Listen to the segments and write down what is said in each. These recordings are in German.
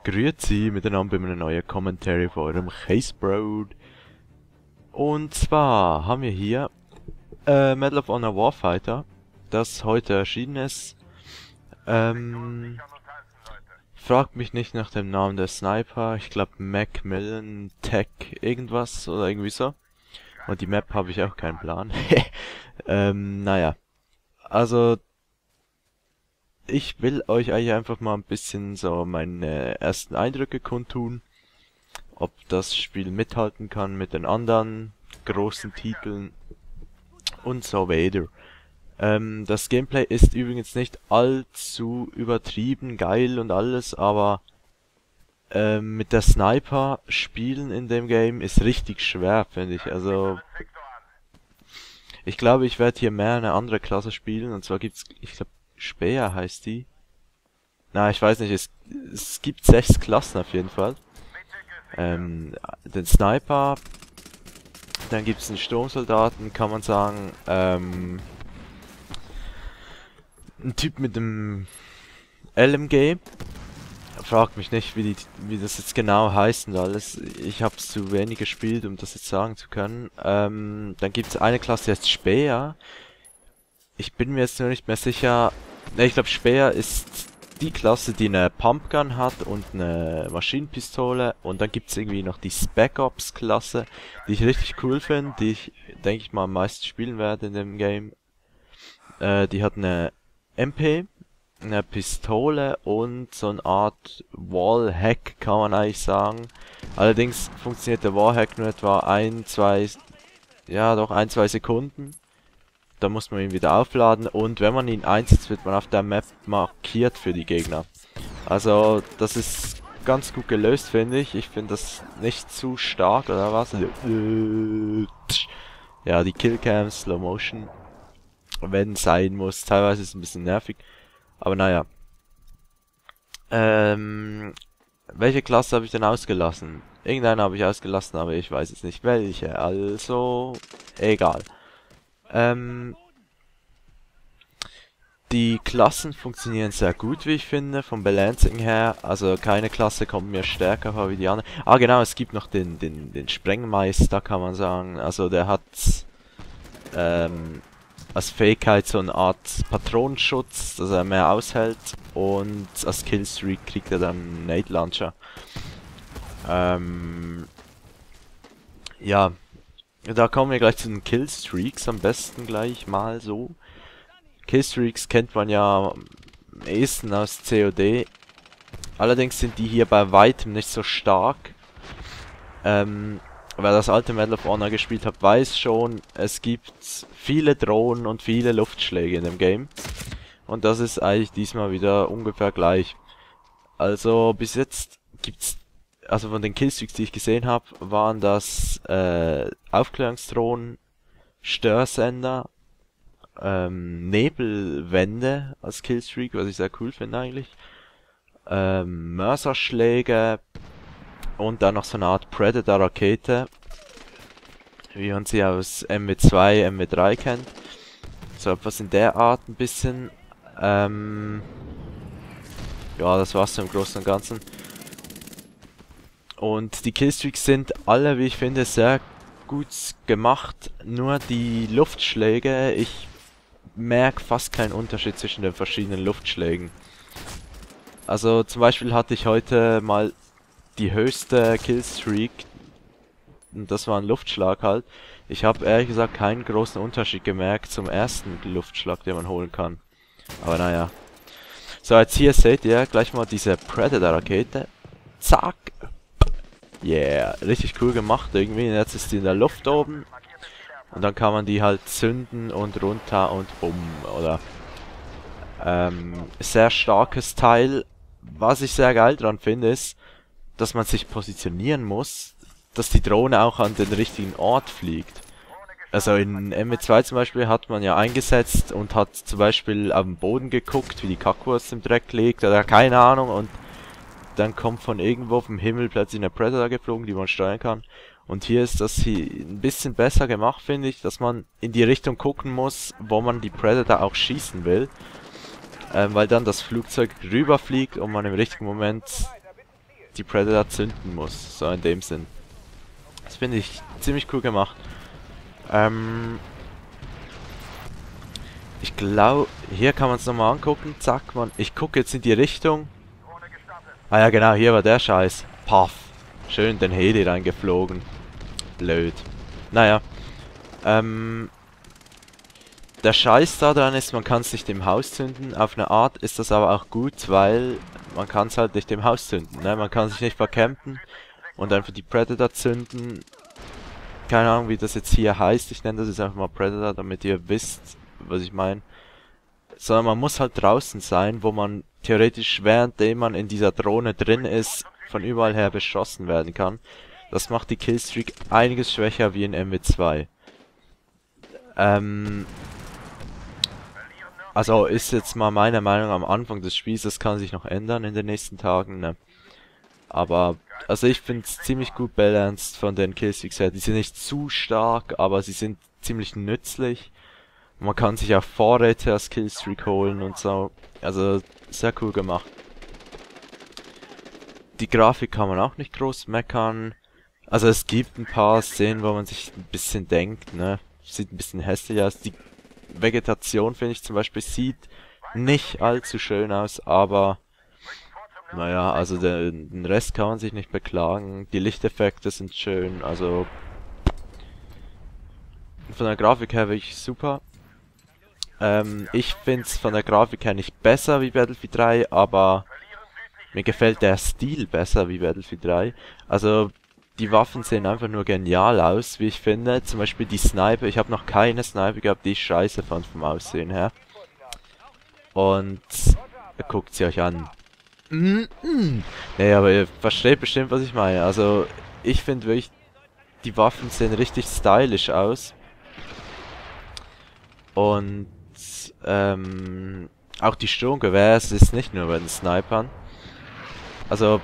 Grüezi miteinander bei einem neuen Commentary von eurem Casebroad. Und zwar haben wir hier Medal of Honor Warfighter, das heute erschienen ist. Fragt mich nicht nach dem Namen der Sniper, ich glaube Macmillan Tech irgendwas oder irgendwie so. Und die Map habe ich auch keinen Plan. Naja. Also, ich will euch eigentlich einfach mal ein bisschen so meine ersten Eindrücke kundtun. Ob das Spiel mithalten kann mit den anderen großen Titeln und so weiter. Das Gameplay ist übrigens nicht allzu übertrieben geil und alles, aber mit der Sniper spielen in dem Game ist richtig schwer, finde ich. Also ich glaube, ich werde hier mehr eine andere Klasse spielen, und zwar gibt's, ich glaube, Speer heißt die. Na, ich weiß nicht, es gibt 6 Klassen auf jeden Fall. Den Sniper, dann gibt's einen Sturmsoldaten, kann man sagen, ein Typ mit dem LMG. Fragt mich nicht, wie das jetzt genau heißt und alles. Ich habe zu wenig gespielt, um das jetzt sagen zu können. Dann gibt's eine Klasse, die heißt Speer. Ich bin mir jetzt nur nicht mehr sicher. Ne, ich glaube, Speer ist die Klasse, die eine Pumpgun hat und eine Maschinenpistole. Und dann gibt's irgendwie noch die Spec Ops Klasse, die ich richtig cool finde, die ich, denke ich mal, am meisten spielen werde in dem Game. Die hat eine MP, eine Pistole und so eine Art Wallhack, kann man eigentlich sagen. Allerdings funktioniert der Wallhack nur etwa ein, zwei Sekunden. Da muss man ihn wieder aufladen, und wenn man ihn einsetzt, wird man auf der Map markiert für die Gegner. Also das ist ganz gut gelöst, finde ich. Ich finde das nicht zu stark, oder was? Ja, die Killcams, Slow Motion, wenn sein muss. Teilweise ist es ein bisschen nervig, aber naja. Welche Klasse habe ich denn ausgelassen? Irgendeine habe ich ausgelassen, aber ich weiß jetzt nicht welche. Also egal. Die Klassen funktionieren sehr gut, wie ich finde, vom Balancing her. Also keine Klasse kommt mir stärker vor wie die andere. Ah genau, es gibt noch den Sprengmeister, kann man sagen. Also der hat als Fähigkeit so eine Art Patronenschutz, dass er mehr aushält. Und als Killstreak kriegt er dann einen Nade Launcher. Ja, da kommen wir gleich zu den Killstreaks, am besten gleich mal so. Killstreaks kennt man ja am ehesten aus COD. Allerdings sind die hier bei weitem nicht so stark. Wer das alte Medal of Honor gespielt hat, weiß schon, es gibt viele Drohnen und viele Luftschläge in dem Game. Und das ist eigentlich diesmal wieder ungefähr gleich. Also bis jetzt gibt's, also von den Killstreaks, die ich gesehen habe, waren das Aufklärungsdrohnen, Störsender, Nebelwände als Killstreak, was ich sehr cool finde eigentlich, Mörserschläge und dann noch so eine Art Predator-Rakete, wie man sie aus MW2, MW3 kennt. So etwas in der Art ein bisschen. Ja, das war's so im Großen und Ganzen. Und die Killstreaks sind alle, wie ich finde, sehr gut gemacht. Nur die Luftschläge, ich merke fast keinen Unterschied zwischen den verschiedenen Luftschlägen. Also zum Beispiel hatte ich heute mal die höchste Killstreak, und das war ein Luftschlag halt. Ich habe ehrlich gesagt keinen großen Unterschied gemerkt zum ersten Luftschlag, den man holen kann. Aber naja. So, jetzt hier seht ihr gleich mal diese Predator-Rakete. Zack. Yeah, richtig cool gemacht irgendwie. Und jetzt ist die in der Luft oben. Und dann kann man die halt zünden und runter und bumm, oder? Sehr starkes Teil. Was ich sehr geil dran finde, ist, dass man sich positionieren muss, dass die Drohne auch an den richtigen Ort fliegt. Also in MW2 zum Beispiel hat man ja eingesetzt und hat zum Beispiel auf den Boden geguckt, wie die Kackwurst im Dreck liegt, oder keine Ahnung, und dann kommt von irgendwo vom Himmel plötzlich eine Predator geflogen, die man steuern kann. Und hier ist das hier ein bisschen besser gemacht, finde ich, dass man in die Richtung gucken muss, wo man die Predator auch schießen will. Weil dann das Flugzeug rüberfliegt und man im richtigen Moment die Predator zünden muss, so in dem Sinn. Das finde ich ziemlich cool gemacht. Ich glaube, hier kann man es nochmal angucken. Zack, man. Ich gucke jetzt in die Richtung. Ah ja, genau, hier war der Scheiß. Paff. Schön den Heli reingeflogen. Blöd. Naja. Der Scheiß daran ist, man kann es nicht im Haus zünden. Auf eine Art ist das aber auch gut, weil man kann es halt nicht im Haus zünden. Ne? Man kann sich nicht vercampen und einfach die Predator zünden. Keine Ahnung, wie das jetzt hier heißt. Ich nenne das jetzt einfach mal Predator, damit ihr wisst, was ich meine. Sondern man muss halt draußen sein, wo man theoretisch, währenddem man in dieser Drohne drin ist, von überall her beschossen werden kann. Das macht die Killstreak einiges schwächer wie in MW2. Also ist jetzt mal meine Meinung am Anfang des Spiels, das kann sich noch ändern in den nächsten Tagen, ne? Aber, also ich finde es ziemlich gut balanced von den Killstreaks her. Die sind nicht zu stark, aber sie sind ziemlich nützlich. Man kann sich auch Vorräte als Killstreak holen und so. Also, sehr cool gemacht. Die Grafik kann man auch nicht groß meckern. Also es gibt ein paar Szenen, wo man sich ein bisschen denkt, ne? Sieht ein bisschen hässlich aus. Die Vegetation, finde ich zum Beispiel, sieht nicht allzu schön aus, aber naja, also den Rest kann man sich nicht beklagen. Die Lichteffekte sind schön, also von der Grafik her wirklich super. Ich finde es von der Grafik her nicht besser wie Battlefield 3, aber mir gefällt der Stil besser wie Battlefield 3. Also die Waffen sehen einfach nur genial aus, wie ich finde. Zum Beispiel die Sniper. Ich habe noch keine Sniper gehabt, die ich scheiße fand vom Aussehen her. Und guckt sie euch an. Nee, aber ihr versteht bestimmt, was ich meine. Also ich finde wirklich, die Waffen sehen richtig stylisch aus. Und auch die Sturmgewehre, es ist nicht nur bei den Snipern. Also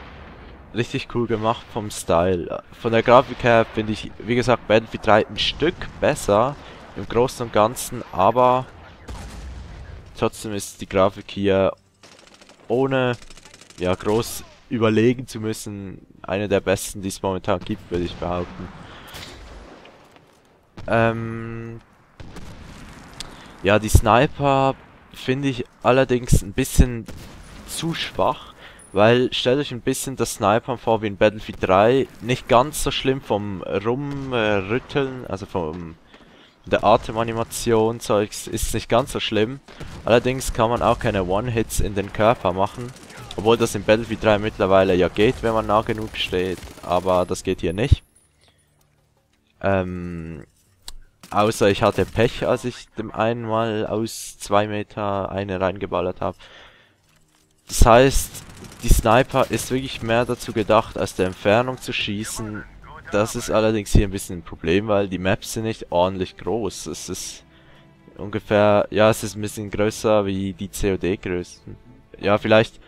richtig cool gemacht vom Style. Von der Grafik her finde ich, wie gesagt, Battlefield 3 ein Stück besser im Großen und Ganzen, aber trotzdem ist die Grafik hier, ohne ja groß überlegen zu müssen, eine der besten, die es momentan gibt, würde ich behaupten. Ja, die Sniper finde ich allerdings ein bisschen zu schwach. Weil, stellt euch ein bisschen das Snipern vor wie in Battlefield 3. Nicht ganz so schlimm vom Rumrütteln, also von der Atemanimation, Zeugs, ist nicht ganz so schlimm. Allerdings kann man auch keine One-Hits in den Körper machen. Obwohl das in Battlefield 3 mittlerweile ja geht, wenn man nah genug steht. Aber das geht hier nicht. Außer ich hatte Pech, als ich dem einen Mal aus 2 Meter eine reingeballert habe. Das heißt, die Sniper ist wirklich mehr dazu gedacht, aus der Entfernung zu schießen. Das ist allerdings hier ein bisschen ein Problem, weil die Maps sind nicht ordentlich groß. Es ist ungefähr, ja, es ist ein bisschen größer wie die COD-Größten. Ja, vielleicht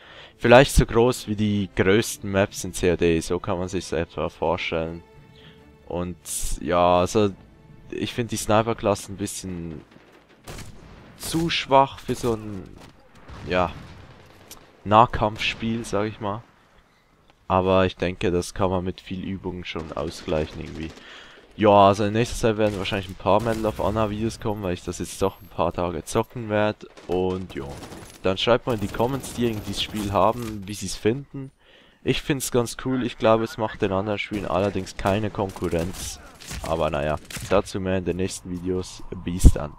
so groß wie die größten Maps in COD, so kann man sich etwa vorstellen. Und ja, also ich finde die Sniper-Klasse ein bisschen zu schwach für so ein, ja, Nahkampfspiel, sag ich mal. Aber ich denke, das kann man mit viel Übung schon ausgleichen irgendwie. Ja, also in nächster Zeit werden wahrscheinlich ein paar Medal of Honor Videos kommen, weil ich das jetzt doch ein paar Tage zocken werde. Und ja, dann schreibt mal in die Comments, diejenigen, die das Spiel haben, wie sie es finden. Ich finde es ganz cool, ich glaube, es macht den anderen Spielen allerdings keine Konkurrenz. Aber naja, dazu mehr in den nächsten Videos. Bis dann.